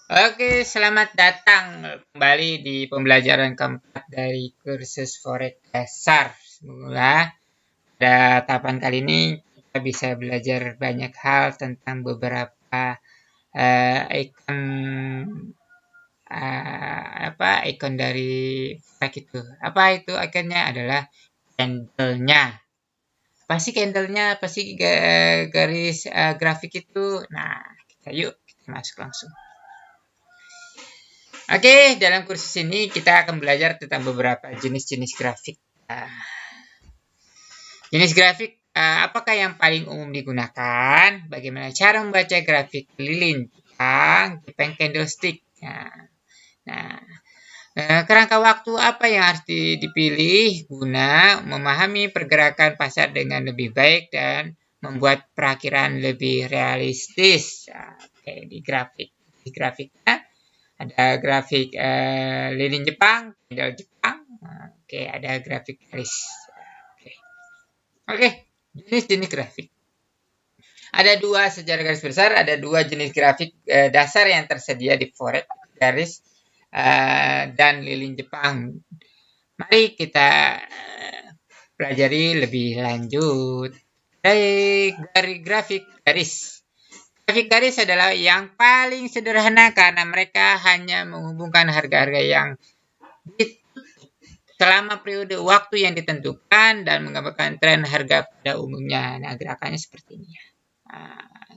Oke, selamat datang kembali di pembelajaran keempat dari kursus Forex dasar. Semoga pada tahapan kali ini kita bisa belajar banyak hal tentang beberapa ikon ikon dari Forex itu. Apa itu ikonnya? Adalah candlenya. Apa sih candlenya? Apa sih garis grafik itu? Nah, kita masuk langsung. Oke, dalam kursus ini kita akan belajar tentang beberapa jenis-jenis grafik. Nah, jenis grafik apakah yang paling umum digunakan? Bagaimana cara membaca grafik lilin Jepang candlestick? Nah, kerangka waktu apa yang harus dipilih guna memahami pergerakan pasar dengan lebih baik dan membuat perakiraan lebih realistis? Oke, di grafiknya ada grafik lilin Jepang, candle Jepang. Oke, ada grafik garis. Oke, jenis-jenis grafik. Ada dua secara garis besar, ada dua jenis grafik dasar yang tersedia di Forex, garis dan lilin Jepang. Mari kita pelajari lebih lanjut. Dari grafik garis. Grafik garis adalah yang paling sederhana karena mereka hanya menghubungkan harga-harga yang selama periode waktu yang ditentukan dan menggambarkan tren harga pada umumnya. Nah, gerakannya seperti ini ya.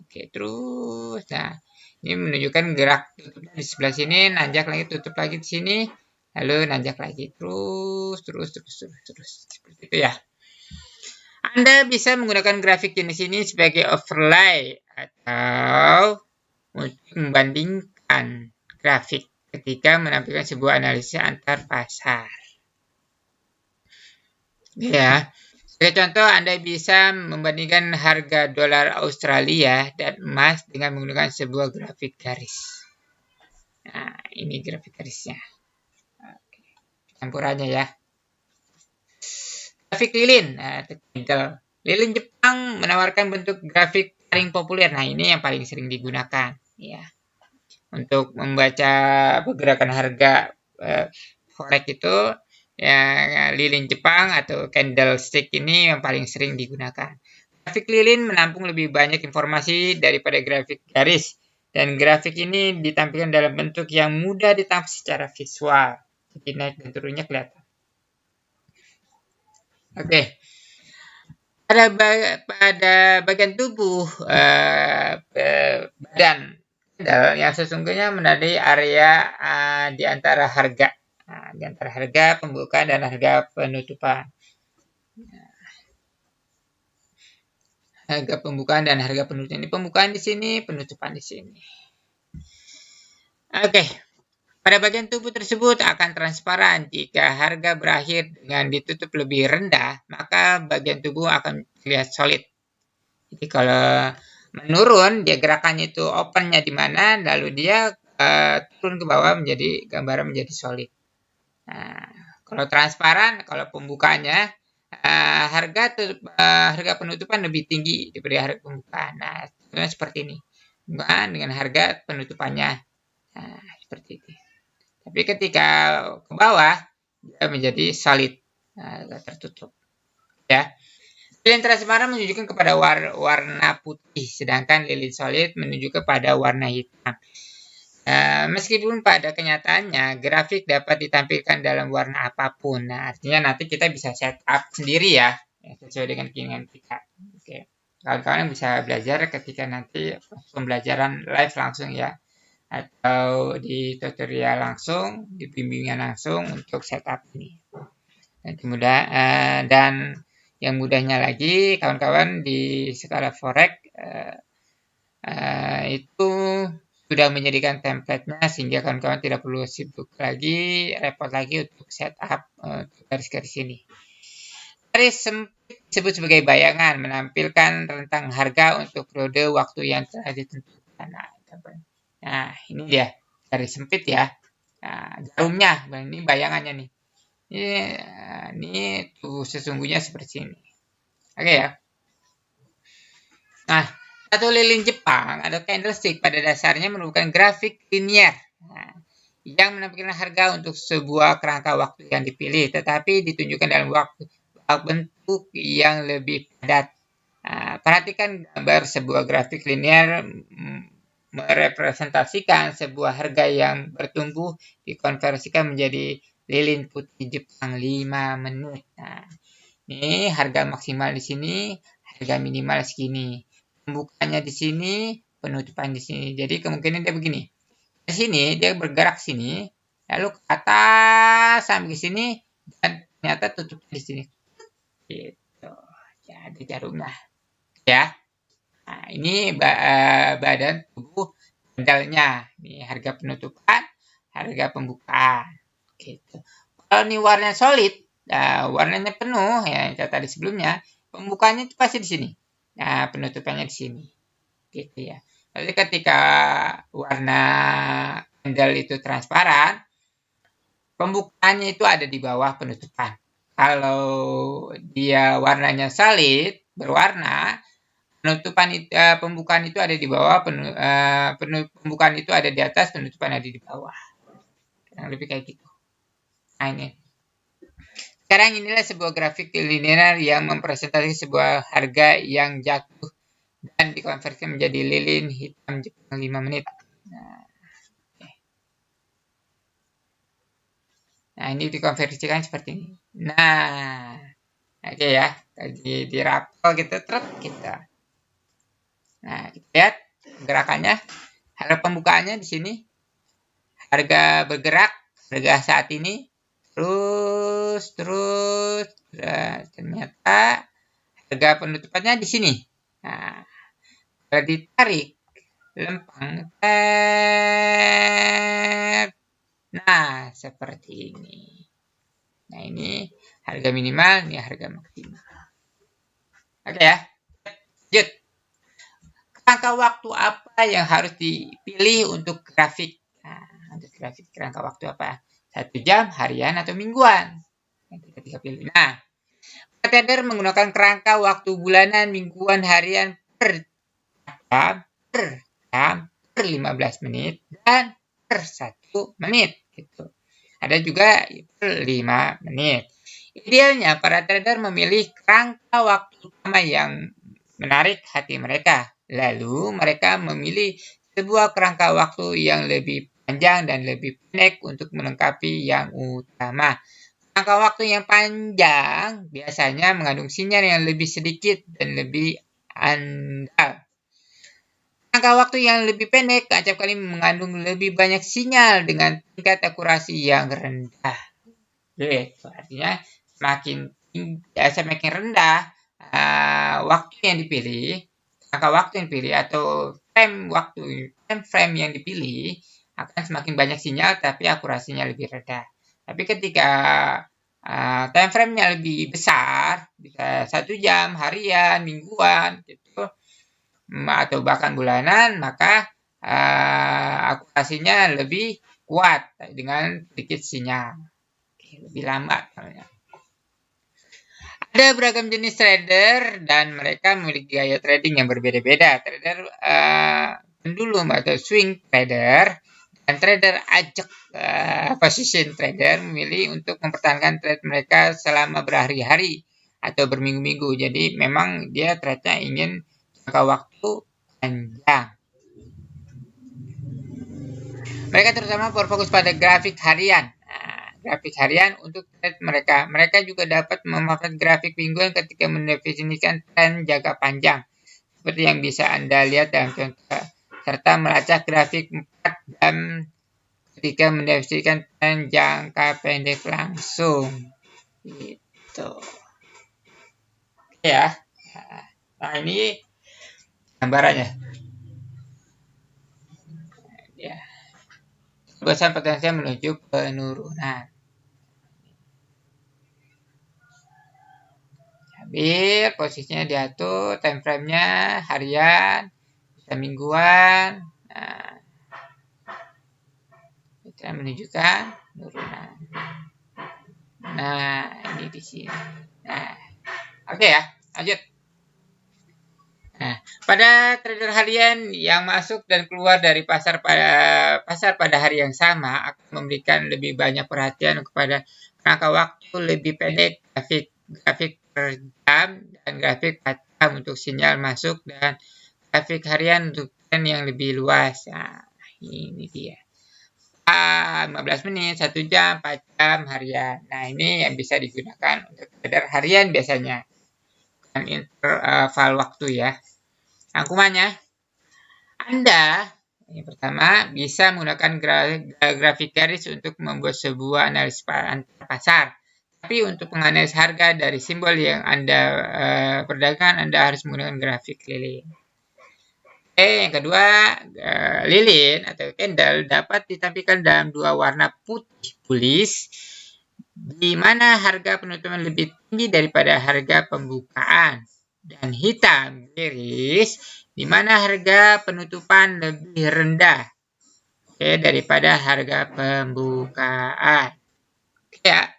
Oke, terus. Nah, ini menunjukkan gerak tutupnya di sebelah sini, nanjak lagi, tutup lagi di sini, lalu nanjak lagi, terus. Seperti itu ya. Anda bisa menggunakan grafik jenis ini sebagai overlay atau membandingkan grafik ketika menampilkan sebuah analisis antar pasar. Ya, sebagai contoh Anda bisa membandingkan harga dolar Australia dan emas dengan menggunakan sebuah grafik garis. Nah, ini grafik garisnya. Oke. Campurannya ya. Grafik lilin. Nah, lilin Jepang menawarkan bentuk grafik paling populer. Nah, ini yang paling sering digunakan. Ya. Untuk membaca pergerakan harga forex itu ya, lilin Jepang atau candlestick ini yang paling sering digunakan. Grafik lilin menampung lebih banyak informasi daripada grafik garis dan grafik ini ditampilkan dalam bentuk yang mudah ditangkap secara visual. Jadi naik dan turunnya kelihatan. Oke. Pada bagian tubuh badan yang sesungguhnya menandai area di antara harga. Di antara harga pembukaan dan harga penutupan. Harga pembukaan dan harga penutupan. Ini pembukaan di sini, penutupan di sini. Oke. Pada bagian tubuh tersebut akan transparan. Jika harga berakhir dengan ditutup lebih rendah, maka bagian tubuh akan terlihat solid. Jadi kalau menurun, dia gerakannya itu opennya di mana, lalu dia turun ke bawah menjadi gambaran menjadi solid. Nah, kalau transparan, kalau pembukaannya harga penutupan lebih tinggi daripada harga pembukaan. Nah, seperti ini. Pembukaan dengan harga penutupannya. Nah, seperti itu. Tapi ketika ke bawah, dia menjadi solid, tertutup. Ya. Lilin transparan menunjukkan kepada warna putih, sedangkan lilin solid menunjukkan kepada warna hitam. Meskipun pada kenyataannya grafik dapat ditampilkan dalam warna apapun. Nah, artinya nanti kita bisa setup sendiri ya sesuai dengan keinginan kita. Oke. Kawan-kawan bisa belajar ketika nanti pembelajaran live langsung ya, atau di tutorial langsung, di bimbingan langsung untuk setup ini. Dan kemudian dan yang mudahnya lagi, kawan-kawan di skala forex itu sudah menyediakan template-nya sehingga kawan-kawan tidak perlu sibuk lagi, repot lagi untuk setup garis-garis ini. Garis sempit disebut sebagai bayangan, menampilkan rentang harga untuk periode waktu yang telah ditentukan. Nah, ini dia garis sempit ya. Nah, jarumnya, ini bayangannya nih. Ini tuh sesungguhnya seperti ini. Oke ya. Nah, Satu lilin Jepang atau candlestick pada dasarnya merupakan grafik linear yang menampilkan harga untuk sebuah kerangka waktu yang dipilih, tetapi ditunjukkan dalam bentuk yang lebih padat. Perhatikan gambar sebuah grafik linear merepresentasikan sebuah harga yang bertumbuh dikonversikan menjadi lilin putih Jepang 5 menit. Nah, ini harga maksimal di sini, harga minimal segini. Pembukanya di sini, penutupan di sini. Jadi kemungkinan dia begini. Di sini dia bergerak sini, lalu ke atas sampai ke sini dan ternyata tutupnya di sini. Gitu. Jadi jarumnya. Ya. Nah, ini badan tubuh modalnya. Ini harga penutupan, harga pembukaan. Gitu. Kalau ini warna solid, warnanya penuh ya yang tadi sebelumnya, pembukanya itu pasti di sini. Nah, penutupannya di sini. Gitu ya. Jadi ketika warna candle itu transparan, pembukaannya itu ada di bawah penutupan. Kalau dia warnanya solid, berwarna, pembukaan itu ada di bawah, pembukaan itu ada di atas, penutupan ada di bawah. Lebih kayak gitu. Nah ini. Sekarang inilah sebuah grafik linear yang mempresentasi sebuah harga yang jatuh dan dikonversikan menjadi lilin hitam Jepang 5 menit. Nah ini dikonversikan seperti ini. Nah, oke ya. Di rapel gitu, kita. Nah, kita lihat gerakannya. Harga pembukaannya di sini. Harga bergerak, harga saat ini. Terus. Ternyata harga penutupannya di sini. Nah, kalau ditarik lempang. Nah, seperti ini. Nah, ini harga minimal, ini harga maksimal. Oke ya. Lanjut. Kerangka waktu apa yang harus dipilih untuk grafik? Nah, untuk grafik kerangka waktu apa? 1 jam, harian, atau mingguan? Ketika pilih. Nah, trader menggunakan kerangka waktu bulanan, mingguan, harian, per jam, per 15 menit, dan per 1 menit. Gitu. Ada juga per 5 menit. Idealnya, para trader memilih kerangka waktu utama yang menarik hati mereka. Lalu mereka memilih sebuah kerangka waktu yang lebih panjang dan lebih pendek untuk melengkapi yang utama. Kerangka waktu yang panjang biasanya mengandung sinyal yang lebih sedikit dan lebih andal. Kerangka waktu yang lebih pendek acap kali mengandung lebih banyak sinyal dengan tingkat akurasi yang rendah. Gitu. Artinya semakin rendah waktu yang dipilih, angka waktu yang dipilih atau time frame yang dipilih akan semakin banyak sinyal tapi akurasinya lebih rendah. Tapi ketika time frame-nya lebih besar, bisa 1 jam, harian, mingguan, gitu, atau bahkan bulanan, maka akurasinya lebih kuat dengan sedikit sinyal, lebih lambat. Ada beragam jenis trader dan mereka memiliki gaya trading yang berbeda-beda. Trader pendulum atau swing trader dan trader ajak position trader memilih untuk mempertahankan trade mereka selama berhari-hari atau berminggu-minggu. Jadi memang dia trade-nya ingin jangka waktu panjang. Mereka terutama berfokus pada grafik harian. Grafik harian untuk trade mereka. Mereka juga dapat memanfaatkan grafik mingguan ketika mendefinisikan tren jangka panjang. Seperti yang bisa Anda lihat dalam contoh. Serta melacak grafik 4 jam ketika mendefinisikan tren jangka pendek langsung. Gitu. Oke ya. Nah ini gambarannya. Ya. Terobosan potensial menuju penurunan. Ambil posisinya diatur, time frame-nya harian, bisa mingguan. Nah, itu yang menunjukkan penurunan. Nah, ini di sini. Nah, oke ya, lanjut. Nah, Pada trader harian yang masuk dan keluar dari pasar pada hari yang sama akan memberikan lebih banyak perhatian kepada rangka waktu lebih pendek, grafik per jam dan grafik 4 jam untuk sinyal masuk, dan grafik harian untuk tren yang lebih luas. Nah, ini dia. 15 menit, 1 jam, 4 jam harian. Nah, ini yang bisa digunakan untuk trader harian biasanya. Bukan interval waktu ya. Rangkumannya, Anda yang pertama bisa menggunakan grafik garis untuk membuat sebuah analisis pasar. Tapi untuk menganalisis harga dari simbol yang Anda perdagangkan, Anda harus menggunakan grafik lilin. Yang kedua, lilin atau candle dapat ditampilkan dalam dua warna putih pulis, di mana harga penutupan lebih tinggi daripada harga pembukaan, dan hitam bearish, di mana harga penutupan lebih rendah daripada harga pembukaan. Ya.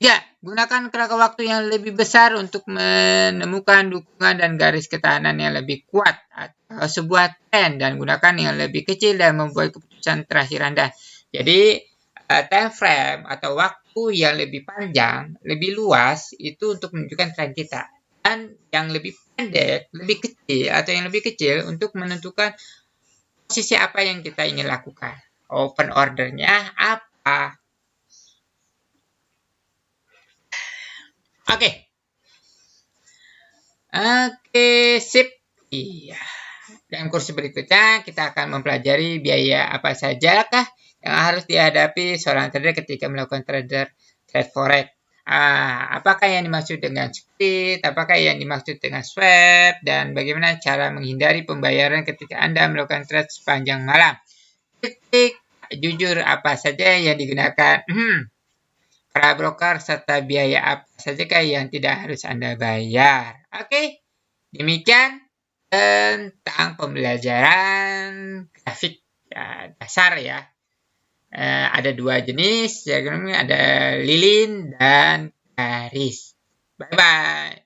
Ya, gunakan kerangka waktu yang lebih besar untuk menemukan dukungan dan garis ketahanan yang lebih kuat atau sebuah tren, dan gunakan yang lebih kecil dan membuat keputusan terakhir Anda. Jadi, time frame atau waktu yang lebih panjang, lebih luas itu untuk menunjukkan tren kita. Dan yang lebih pendek, lebih kecil atau yang lebih kecil untuk menentukan posisi apa yang kita ingin lakukan. Open ordernya apa? Oke, sip. Iya. Dalam kursus berikutnya kita akan mempelajari biaya apa saja kah yang harus dihadapi seorang trader ketika melakukan trade forex. Apakah yang dimaksud dengan split, apakah yang dimaksud dengan swap, dan bagaimana cara menghindari pembayaran ketika Anda melakukan trade sepanjang malam. Jujur apa saja yang digunakan para broker, serta biaya apa saja yang tidak harus Anda bayar. Oke, demikian tentang pembelajaran grafik dasar ya. Ada dua jenis, ada lilin dan garis. Bye-bye.